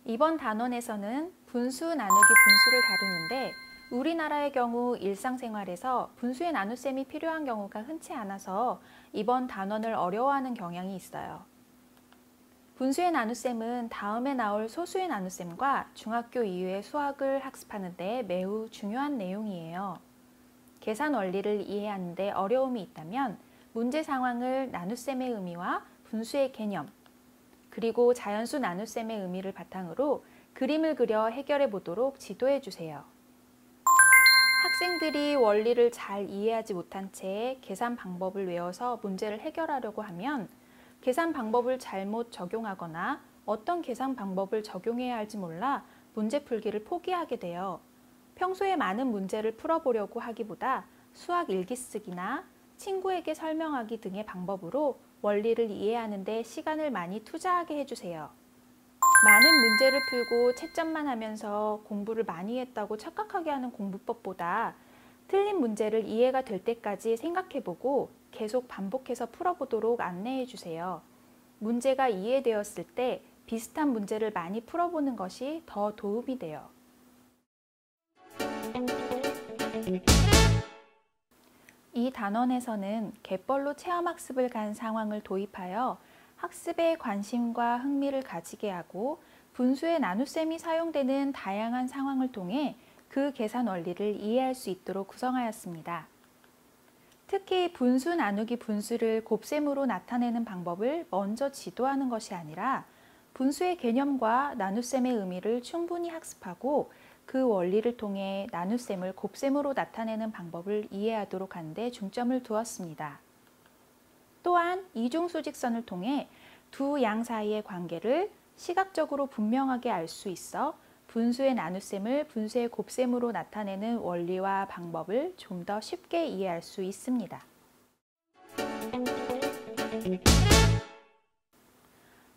이번 단원에서는 분수 나누기 분수를 다루는데 우리나라의 경우 일상생활에서 분수의 나눗셈이 필요한 경우가 흔치 않아서 이번 단원을 어려워하는 경향이 있어요. 분수의 나눗셈은 다음에 나올 소수의 나눗셈과 중학교 이후의 수학을 학습하는 데 매우 중요한 내용이에요. 계산 원리를 이해하는 데 어려움이 있다면 문제 상황을 나눗셈의 의미와 분수의 개념, 그리고 자연수 나눗셈의 의미를 바탕으로 그림을 그려 해결해 보도록 지도해 주세요. 학생들이 원리를 잘 이해하지 못한 채 계산 방법을 외워서 문제를 해결하려고 하면 계산 방법을 잘못 적용하거나 어떤 계산 방법을 적용해야 할지 몰라 문제 풀기를 포기하게 돼요. 평소에 많은 문제를 풀어보려고 하기보다 수학 일기 쓰기나 친구에게 설명하기 등의 방법으로 원리를 이해하는 데 시간을 많이 투자하게 해주세요. 많은 문제를 풀고 채점만 하면서 공부를 많이 했다고 착각하게 하는 공부법보다 틀린 문제를 이해가 될 때까지 생각해보고 계속 반복해서 풀어보도록 안내해 주세요. 문제가 이해되었을 때 비슷한 문제를 많이 풀어보는 것이 더 도움이 돼요. 이 단원에서는 갯벌로 체험학습을 간 상황을 도입하여 학습에 관심과 흥미를 가지게 하고 분수의 나눗셈이 사용되는 다양한 상황을 통해 그 계산 원리를 이해할 수 있도록 구성하였습니다. 특히 분수 나누기 분수를 곱셈으로 나타내는 방법을 먼저 지도하는 것이 아니라 분수의 개념과 나눗셈의 의미를 충분히 학습하고 그 원리를 통해 나눗셈을 곱셈으로 나타내는 방법을 이해하도록 하는 데 중점을 두었습니다. 또한 이중수직선을 통해 두 양 사이의 관계를 시각적으로 분명하게 알 수 있어 분수의 나눗셈을 분수의 곱셈으로 나타내는 원리와 방법을 좀 더 쉽게 이해할 수 있습니다.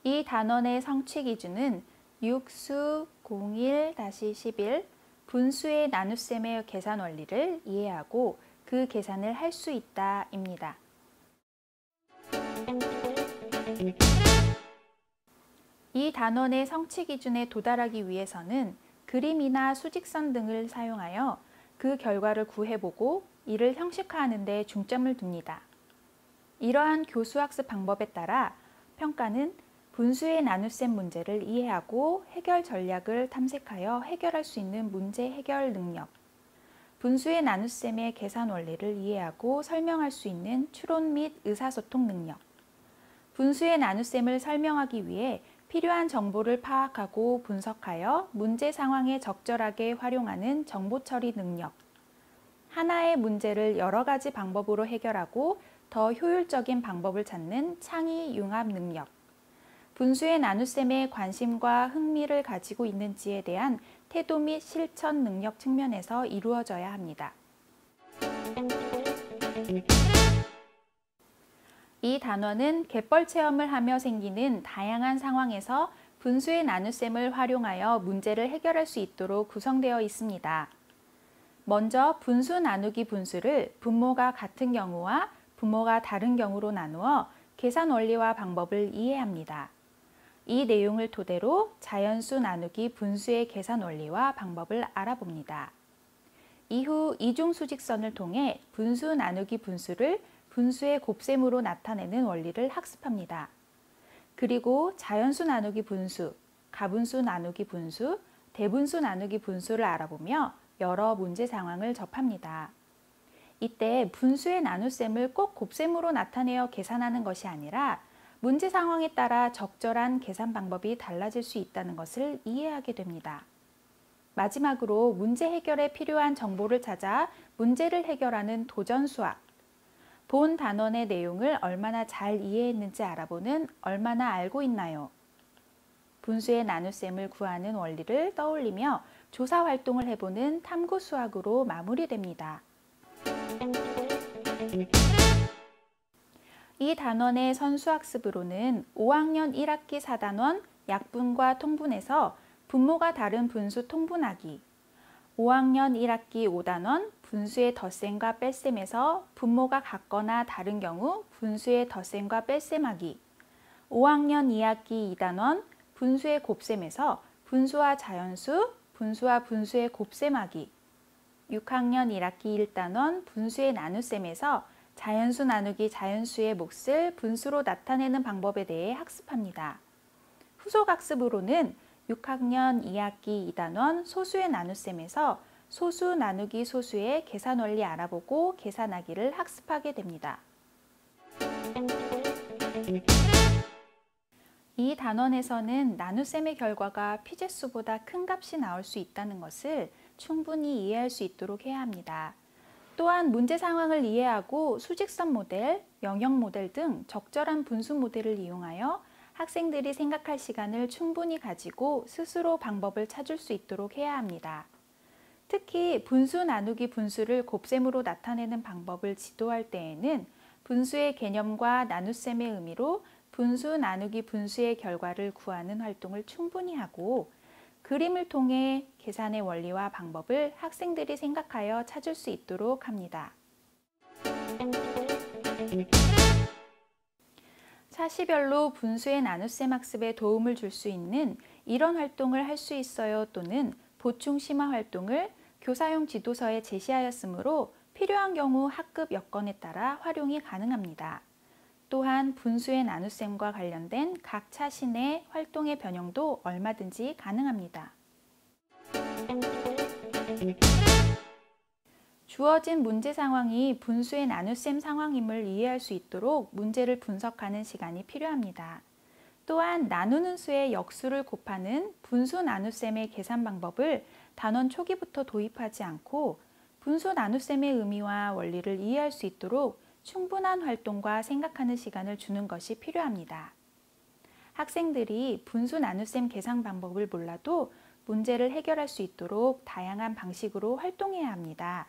이 단원의 성취 기준은 육수 01-11 분수의 나눗셈의 계산 원리를 이해하고 그 계산을 할 수 있다입니다. 이 단원의 성취 기준에 도달하기 위해서는 그림이나 수직선 등을 사용하여 그 결과를 구해보고 이를 형식화하는 데 중점을 둡니다. 이러한 교수학습 방법에 따라 평가는 분수의 나눗셈 문제를 이해하고 해결 전략을 탐색하여 해결할 수 있는 문제 해결 능력, 분수의 나눗셈의 계산 원리를 이해하고 설명할 수 있는 추론 및 의사소통 능력, 분수의 나눗셈을 설명하기 위해 필요한 정보를 파악하고 분석하여 문제 상황에 적절하게 활용하는 정보 처리 능력, 하나의 문제를 여러 가지 방법으로 해결하고 더 효율적인 방법을 찾는 창의 융합 능력, 분수의 나눗셈에 관심과 흥미를 가지고 있는지에 대한 태도 및 실천 능력 측면에서 이루어져야 합니다. 이 단원은 갯벌 체험을 하며 생기는 다양한 상황에서 분수의 나눗셈을 활용하여 문제를 해결할 수 있도록 구성되어 있습니다. 먼저 분수 나누기 분수를 분모가 같은 경우와 분모가 다른 경우로 나누어 계산 원리와 방법을 이해합니다. 이 내용을 토대로 자연수 나누기 분수의 계산 원리와 방법을 알아봅니다. 이후 이중수직선을 통해 분수 나누기 분수를 분수의 곱셈으로 나타내는 원리를 학습합니다. 그리고 자연수 나누기 분수, 가분수 나누기 분수, 대분수 나누기 분수를 알아보며 여러 문제 상황을 접합니다. 이때 분수의 나눗셈을 꼭 곱셈으로 나타내어 계산하는 것이 아니라 문제 상황에 따라 적절한 계산 방법이 달라질 수 있다는 것을 이해하게 됩니다. 마지막으로 문제 해결에 필요한 정보를 찾아 문제를 해결하는 도전 수학, 본 단원의 내용을 얼마나 잘 이해했는지 알아보는 얼마나 알고 있나요? 분수의 나눗셈을 구하는 원리를 떠올리며 조사 활동을 해보는 탐구 수학으로 마무리됩니다. 이 단원의 선수학습으로는 5학년 1학기 4단원 약분과 통분에서 분모가 다른 분수 통분하기, 5학년 1학기 5단원 분수의 덧셈과 뺄셈에서 분모가 같거나 다른 경우 분수의 덧셈과 뺄셈하기, 5학년 2학기 2단원 분수의 곱셈에서 분수와 자연수, 분수와 분수의 곱셈하기, 6학년 1학기 1단원 분수의 나눗셈에서 자연수 나누기 자연수의 몫을 분수로 나타내는 방법에 대해 학습합니다. 후속학습으로는 6학년 2학기 2단원 소수의 나눗셈에서 소수 나누기 소수의 계산 원리 알아보고 계산하기를 학습하게 됩니다. 이 단원에서는 나눗셈의 결과가 피제수보다 큰 값이 나올 수 있다는 것을 충분히 이해할 수 있도록 해야 합니다. 또한 문제 상황을 이해하고 수직선 모델, 영역 모델 등 적절한 분수 모델을 이용하여 학생들이 생각할 시간을 충분히 가지고 스스로 방법을 찾을 수 있도록 해야 합니다. 특히 분수 나누기 분수를 곱셈으로 나타내는 방법을 지도할 때에는 분수의 개념과 나눗셈의 의미로 분수 나누기 분수의 결과를 구하는 활동을 충분히 하고 그림을 통해 계산의 원리와 방법을 학생들이 생각하여 찾을 수 있도록 합니다. 차시별로 분수의 나눗셈 학습에 도움을 줄 수 있는 이런 활동을 할 수 있어요 또는 보충 심화 활동을 교사용 지도서에 제시하였으므로 필요한 경우 학급 여건에 따라 활용이 가능합니다. 또한 분수의 나눗셈과 관련된 각 차신의 활동의 변형도 얼마든지 가능합니다. 주어진 문제 상황이 분수의 나눗셈 상황임을 이해할 수 있도록 문제를 분석하는 시간이 필요합니다. 또한 나누는 수의 역수를 곱하는 분수 나눗셈의 계산 방법을 단원 초기부터 도입하지 않고 분수 나눗셈의 의미와 원리를 이해할 수 있도록 충분한 활동과 생각하는 시간을 주는 것이 필요합니다. 학생들이 분수 나눗셈 계산 방법을 몰라도 문제를 해결할 수 있도록 다양한 방식으로 활동해야 합니다.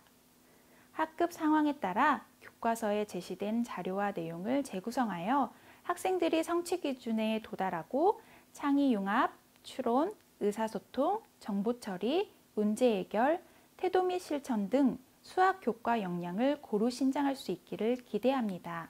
학급 상황에 따라 교과서에 제시된 자료와 내용을 재구성하여 학생들이 성취 기준에 도달하고 창의융합, 추론, 의사소통, 정보처리, 문제 해결, 태도 및 실천 등 수학 교과 역량을 고루 신장할 수 있기를 기대합니다.